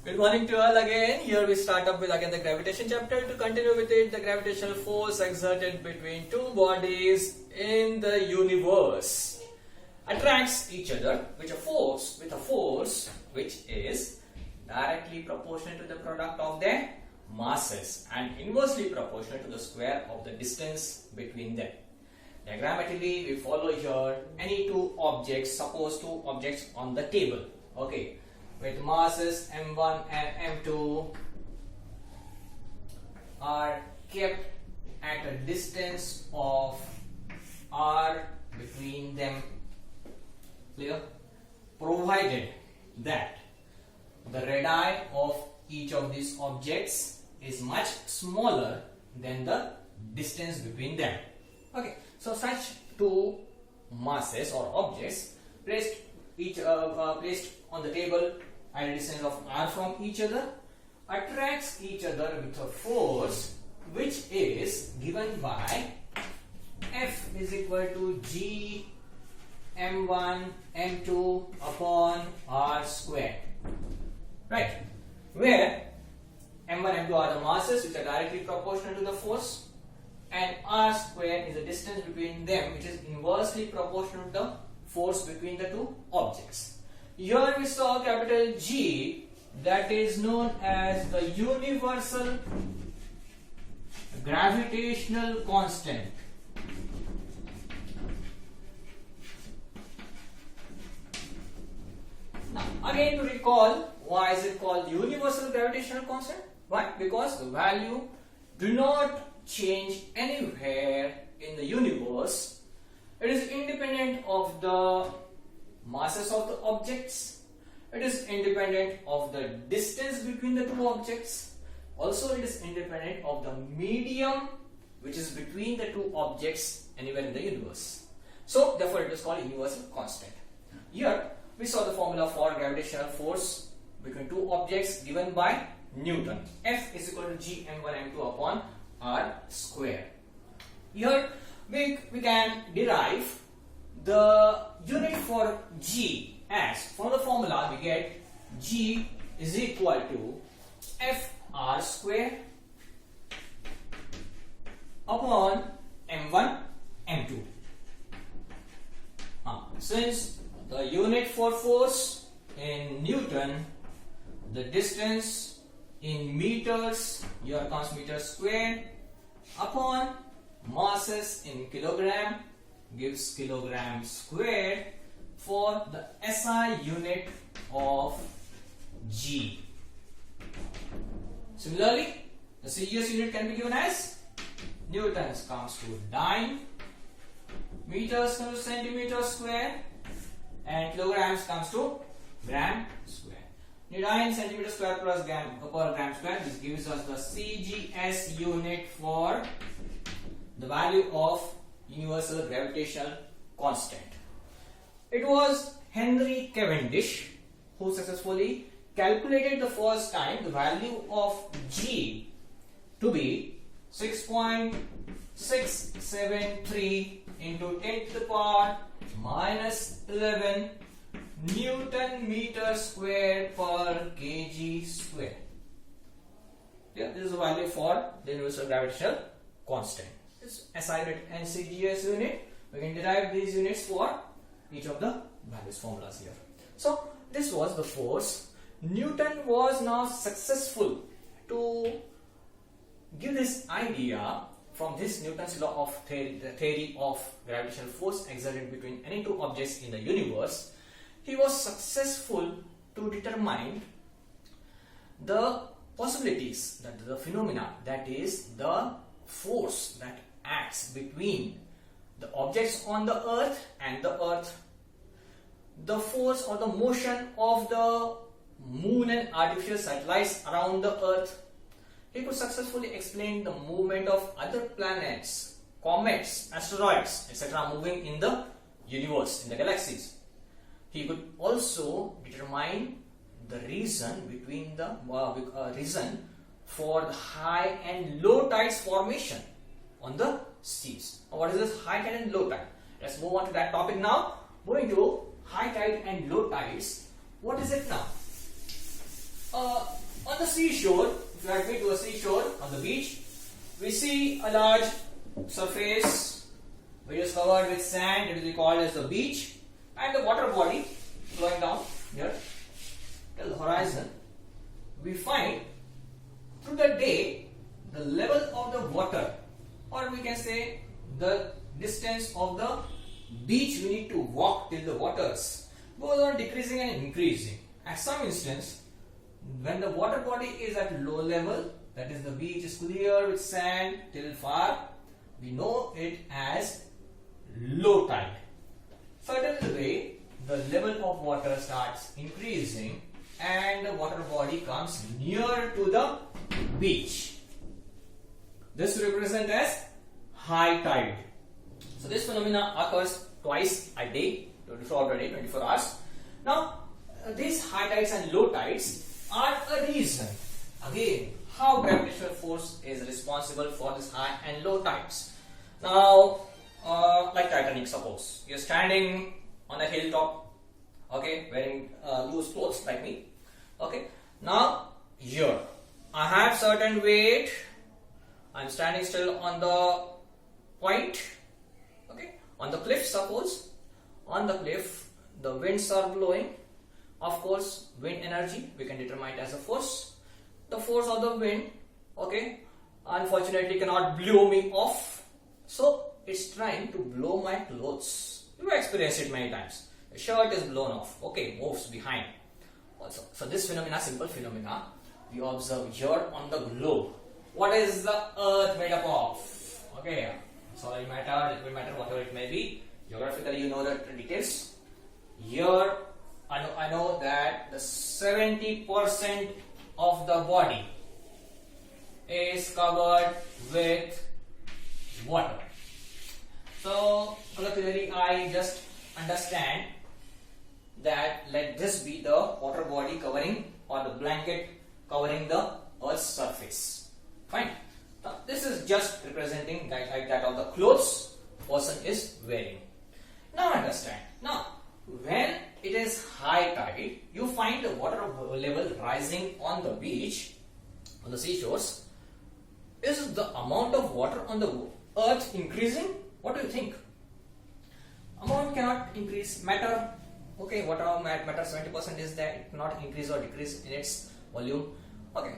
Good morning to all again. Here we start up with again the gravitation chapter. To continue with it, the gravitational force exerted between two bodies in the universe attracts each other with a force which is directly proportional to the product of their masses and inversely proportional to the square of the distance between them. Diagrammatically, we follow here any two objects, suppose two objects on the table, okay, with masses m1 and m2 are kept at a distance of r between them, clear, provided that the radii of each of these objects is much smaller than the distance between them. Okay, so such two masses or objects placed on the table at a distance of r from each other attracts each other with a force which is given by F is equal to G m1 m2 upon r square, right, where m1 m2 are the masses which are directly proportional to the force and r square is the distance between them which is inversely proportional to the force between the two objects. Here we saw capital G, that is known as the universal gravitational constant. Now again, to recall, why is it called universal gravitational constant? Why? Because the value do not change anywhere in the universe. It is independent of the masses of the objects. It is independent of the distance between the two objects. Also, it is independent of the medium which is between the two objects anywhere in the universe. So, therefore, it is called universal constant. Here, we saw the formula for gravitational force between two objects given by Newton. F is equal to G m1 m2 upon r square. Here, we can derive the unit for G as, from the formula we get G is equal to Fr square upon m1 m2. Since the unit for force in Newton, the distance in meters, here comes meter square, upon masses in kilogram gives kilogram square for the SI unit of G. Similarly, the CGS unit can be given as newtons comes to dyne, meters comes to centimeter square, and kilograms comes to gram square. Dyne centimeter square plus gram per gram square, this gives us the CGS unit for the value of universal gravitational constant. It was Henry Cavendish who successfully calculated the first time the value of G to be 6.673 into 10 to the power minus 11 Newton meter square per kg square. Yeah, this is the value for the universal gravitational constant. This SI unit and CGS unit, we can derive these units for each of the values formulas here. So this was the force. Newton was now successful to give this idea from this Newton's law of the theory of gravitational force exerted between any two objects in the universe. He was successful to determine the possibilities, that the phenomena, that is the force that acts between the objects on the earth and the earth, the force or the motion of the moon and artificial satellites around the earth. He could successfully explain the movement of other planets, comets, asteroids, etc. moving in the universe, in the galaxies. He could also determine the reason between the reason for the high and low tides formation on the seas. What is this high tide and low tide? Let's move on to that topic now. Moving to high tide and low tides. What is it now? the seashore, if you have been to a seashore on the beach, we see a large surface which is covered with sand. It will be called as the beach, and the water body flowing down here till the horizon. We find through the day the level of the water, or we can say the distance of the beach we need to walk till the waters goes on decreasing and increasing. At some instance, when the water body is at low level, that is the beach is clear with sand till far, we know it as low tide. Suddenly the level of water starts increasing and the water body comes near to the beach. This represents as high tide. So this phenomena occurs twice a day, 24 hours a day, 24 hours. Now these high tides and low tides are a reason again how gravitational force is responsible for this high and low tides. Now like Titanic, suppose you're standing on a hilltop, okay, wearing loose clothes like me, okay. Now here I have certain weight, I'm standing still on the point, okay, on the cliff. Suppose on the cliff the winds are blowing. Of course, wind energy we can determine it as a force. The force of the wind, okay, unfortunately cannot blow me off, so it's trying to blow my clothes. You have experienced it many times. The shirt is blown off, okay, moves behind also. So this phenomena, simple phenomena, we observe here on the globe. What is the earth made up of? Okay, solid matter, liquid matter, whatever it may be. Geographically you know the details. Here I know that the 70% of the body is covered with water. So colloquially I just understand that let this be the water body covering, or the blanket covering the earth's surface. Fine. Now this is just representing like that of the clothes person is wearing. Now understand. Now when it is high tide, you find the water level rising on the beach, on the seashores. Is the amount of water on the earth increasing? What do you think? Amount cannot increase. Matter, okay, whatever matter 70% is there, it cannot increase or decrease in its volume. Okay,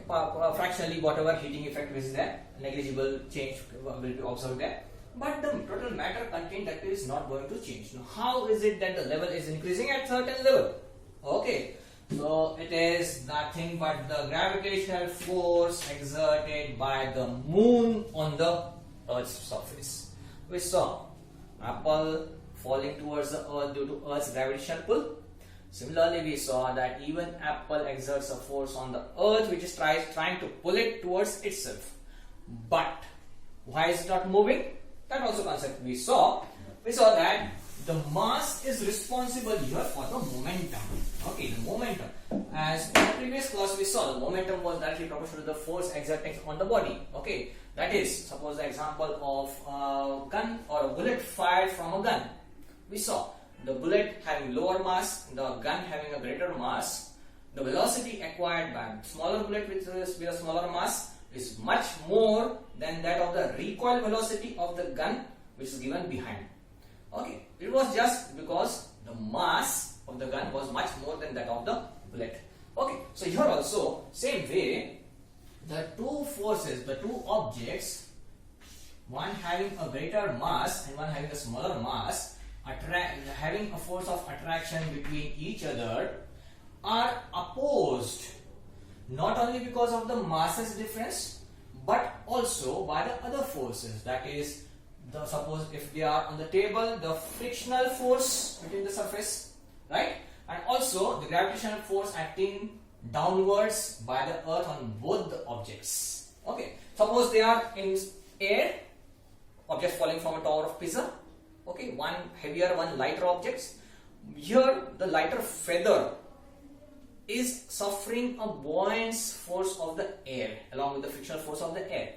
fractionally whatever heating effect is there, negligible change will be observed there. But the total matter content that is not going to change. Now, how is it that the level is increasing at certain level? Okay, so it is nothing but the gravitational force exerted by the moon on the earth's surface. We saw apple falling towards the earth due to earth's gravitational pull. Similarly, we saw that even apple exerts a force on the earth which is trying to pull it towards itself. But why is it not moving? That also concept we saw. We saw that the mass is responsible here for the momentum. Okay, the momentum. As in the previous class we saw, the momentum was directly proportional to the force exerted on the body. Okay, that is, suppose the example of a gun or a bullet fired from a gun. We saw the bullet having lower mass, the gun having a greater mass. The velocity acquired by a smaller bullet with a smaller mass is much more than that of the recoil velocity of the gun which is given behind. Okay, it was just because the mass of the gun was much more than that of the bullet. Okay, so here also same way, the two forces, the two objects, one having a greater mass and one having a smaller mass, having a force of attraction between each other, are opposed not only because of the masses difference but also by the other forces. That is, suppose if they are on the table, the frictional force between the surface, right, and also the gravitational force acting downwards by the earth on both the objects. Okay, suppose they are in air, objects falling from a tower of Pisa. Okay, one heavier, one lighter objects. Here the lighter feather is suffering a buoyant force of the air along with the frictional force of the air,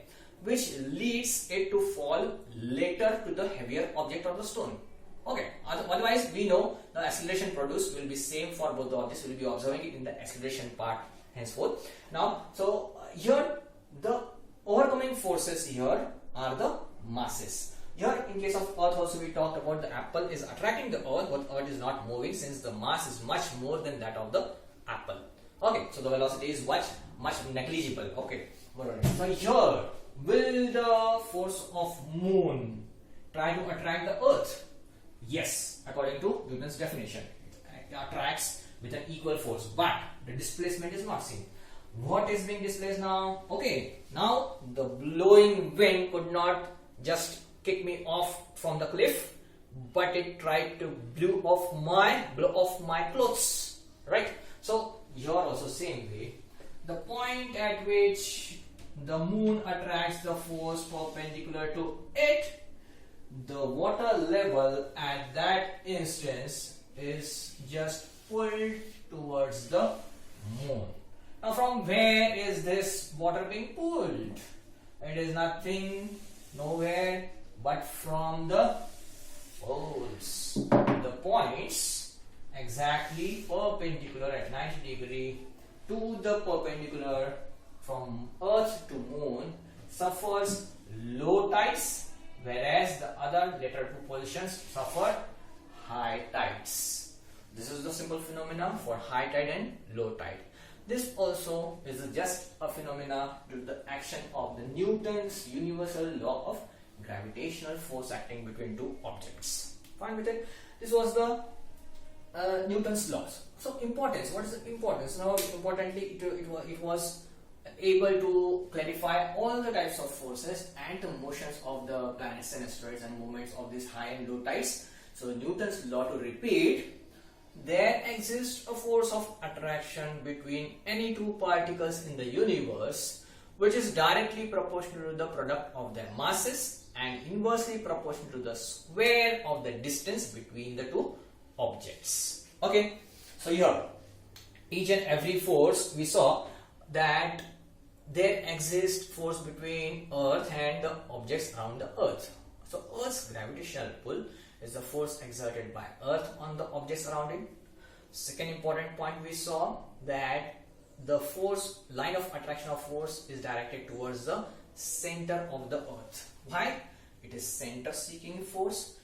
which leads it to fall later to the heavier object or the stone. Okay, otherwise we know the acceleration produced will be same for both the objects. We will be observing it in the acceleration part henceforth. Now, so here the overcoming forces here are the masses. Here in case of Earth also we talked about the apple is attracting the Earth, but Earth is not moving since the mass is much more than that of the apple. Okay, so the velocity is much negligible. Okay, so here will the force of moon try to attract the Earth? Yes, according to Newton's definition, it attracts with an equal force, but the displacement is not seen. What is being displaced now? Okay, now the blowing wind could not just kick me off from the cliff, but it tried to blow off my clothes, right? So here also same way, the point at which the moon attracts the force perpendicular to it, the water level at that instance is just pulled towards the moon. Now from where is this water being pulled? It is nothing, nowhere but from the poles, the points exactly perpendicular at 90 degree to the perpendicular from Earth to moon suffers low tides, whereas the other later two positions suffer high tides. This is the simple phenomenon for high tide and low tide. This also is just a phenomena due to the action of the Newton's universal law of gravitational force acting between two objects. Fine with it? This was the Newton's laws. So importance, what is the importance? Now importantly it was able to clarify all the types of forces and the motions of the planets and asteroids and movements of these high and low tides. So Newton's law, to repeat, there exists a force of attraction between any two particles in the universe which is directly proportional to the product of their masses and inversely proportional to the square of the distance between the two objects. Okay, so here each and every force we saw that there exists force between Earth and the objects around the Earth. So Earth's gravitational pull is the force exerted by Earth on the objects around it. Second important point, we saw that the force line of attraction of force is directed towards the center of the Earth. Why? It is center seeking force.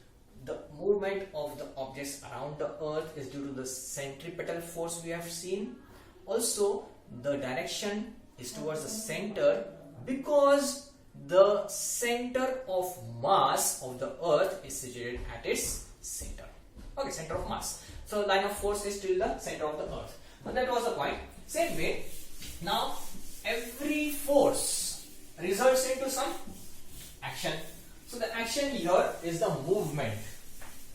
The movement of the objects around the Earth is due to the centripetal force we have seen. Also, the direction is towards the center because the center of mass of the Earth is situated at its center. Okay, center of mass. So line of force is till the center of the Earth. So that was the point. Same way, now every force results into some action. So the action here is the movement.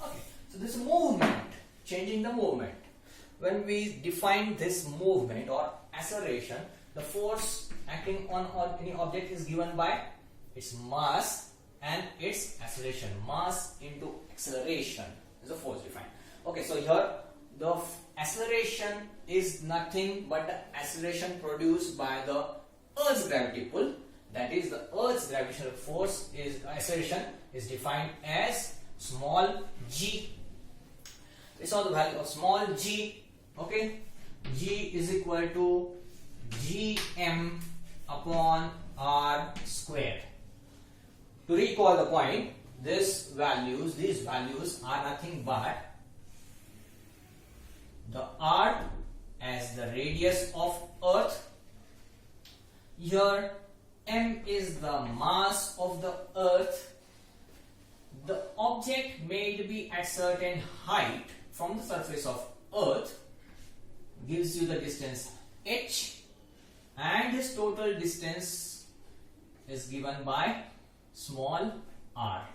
Okay, so this movement, changing the movement. When we define this movement or acceleration, the force acting on any object is given by its mass and its acceleration. Mass into acceleration is the force defined. Okay, so here the acceleration is nothing but the acceleration produced by the Earth's gravity pull. That is, the Earth's gravitational force is acceleration is defined as small g. We saw the value of small g. Okay, g is equal to gm upon r square. To recall the point, these values are nothing but the r as the radius of Earth. Here m is the mass of the Earth. The object may be at certain height from the surface of Earth gives you the distance h, and this total distance is given by small r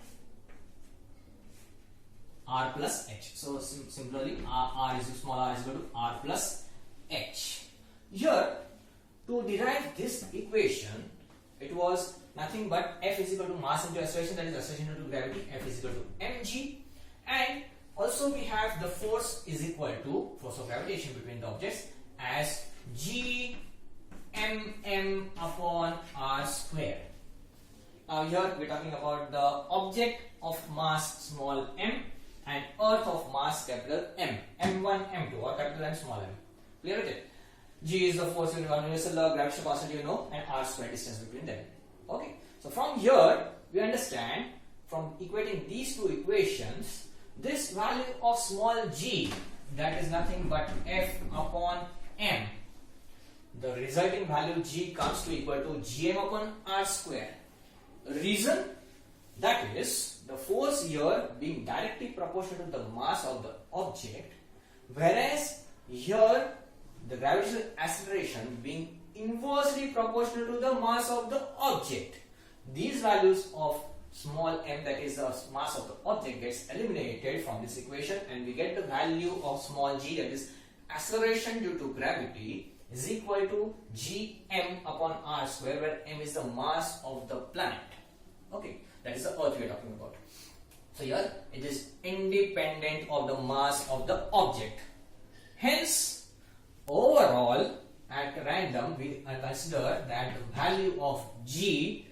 plus h. So similarly, r is small r is equal to r plus h. Here, to derive this equation, it was nothing but F is equal to mass into acceleration, that is acceleration into gravity. F is equal to mg, and also we have the force is equal to force of gravitation between the objects as g mm upon r square. Now here we are talking about the object of mass small m and Earth of mass capital M, m1, m2, or capital M, small m. Clear with it? G is the force universal gravitational constant, you know, and r square distance between them. Okay. So from here we understand, from equating these two equations, this value of small g, that is nothing but F upon m. The resulting value g comes to equal to gm upon r square. Reason? That is, the force here being directly proportional to the mass of the object, whereas here the gravitational acceleration being inversely proportional to the mass of the object. These values of small m, that is the mass of the object, gets eliminated from this equation, and we get the value of small g, that is acceleration due to gravity, is equal to gm upon r square, where m is the mass of the planet. Okay, that is the earth we are talking about. So here it is independent of the mass of the object. Hence, overall, at random, we consider that the value of g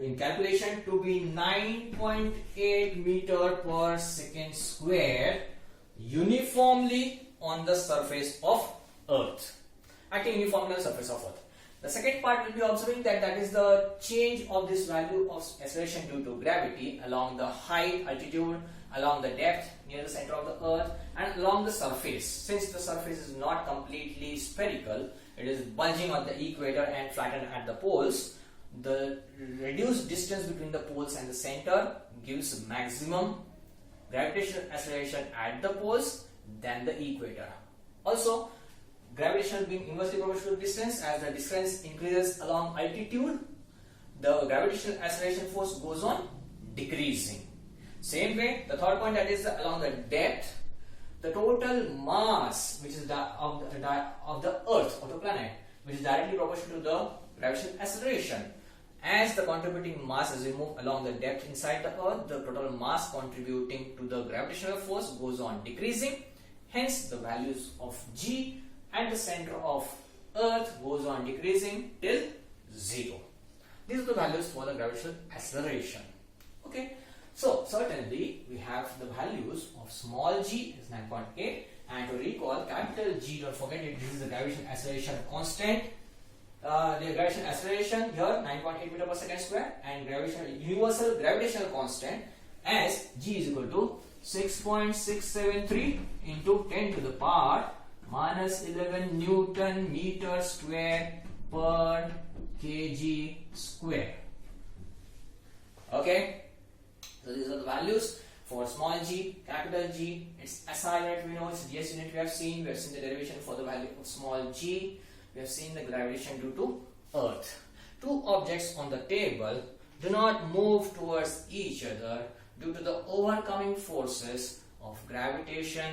in calculation to be 9.8 meter per second square uniformly on the surface of earth. Acting uniformly on the surface of earth. The second part will be observing that is the change of this value of acceleration due to gravity along the height, altitude, along the depth near the center of the earth, and along the surface. Since the surface is not completely spherical, it is bulging on the equator and flattened at the poles. The reduced distance between the poles and the center gives maximum gravitational acceleration at the poles than the equator. Also, gravitation being inversely proportional to distance, as the distance increases along altitude, the gravitational acceleration force goes on decreasing. Same way, the third point, that is along the depth, the total mass which is of the earth, of the planet, which is directly proportional to the gravitational acceleration. As the contributing mass, as we move along the depth inside the earth, the total mass contributing to the gravitational force goes on decreasing. Hence, the values of g at the center of earth goes on decreasing till 0. These are the values for the gravitational acceleration. Okay. So, certainly we have the values of small g is 9.8, and to recall, capital G, don't forget it, this is the gravitational acceleration constant. The gravitational acceleration here 9.8 meter per second square, and universal gravitational constant as g is equal to 6.673 into 10 to the power minus 11 Newton meter square per kg square. Okay, so these are the values for small g, capital G. Its SI unit we know, it's DS unit we have seen the derivation for the value of small g. We have seen the gravitation due to earth. Two objects on the table do not move towards each other due to the overcoming forces of gravitation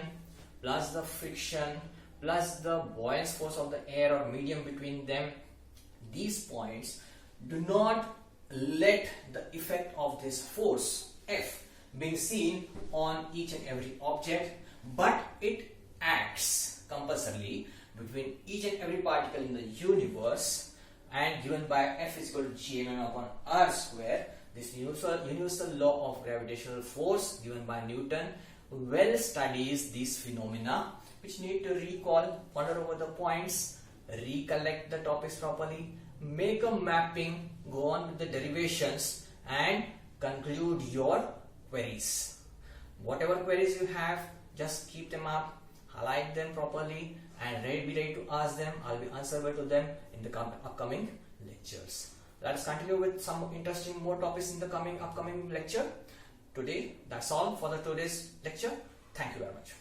plus the friction plus the buoyance force of the air or medium between them. These points do not let the effect of this force F being seen on each and every object, but it acts compulsorily between each and every particle in the universe, and given by F is equal to gm upon r square. This universal law of gravitational force given by Newton well studies these phenomena, which need to recall, ponder over the points, recollect the topics properly, make a mapping, go on with the derivations, and conclude your queries. Whatever queries you have, just keep them up, highlight them properly, and be ready to ask them. I'll be answerable to them in the upcoming lectures. Let us continue with some interesting more topics in the upcoming lecture. Today, that's all for the today's lecture. Thank you very much.